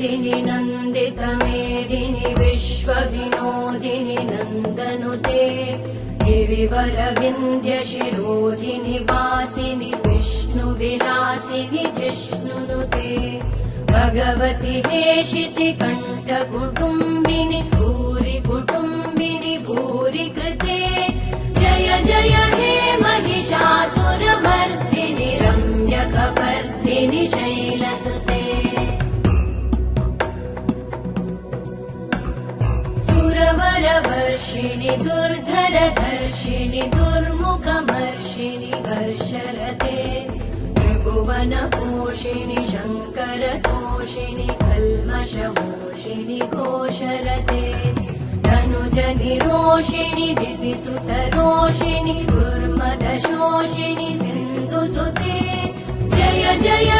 मेदिनि नन्दितमेदिनि विश्वविनोदिनि नन्दनुते गिरिवरविन्द्यशिरोधिनि वासिनि विष्णुविलासिनि जिष्णुनुते भगवति हेशिति कण्ठकुटुम्बिनि भूरि कुटुम्बिनि भूरि कृते जय जय हे महिषासुरमर्दिनि रम्यकपर्दिनि शैलसुते सुरवरवर्षिणि दुर्धरधर्षिणि दुर्मुखमर्षिणि हर्षरते त्रिभुवनपोषिणि शङ्करतोषिणि कल्मषमोषिणि घोषरते धनुजनिरोषिणि दितिसुतरोषिणि दुर्मदशोषिणि सिन्धुसुते जय जय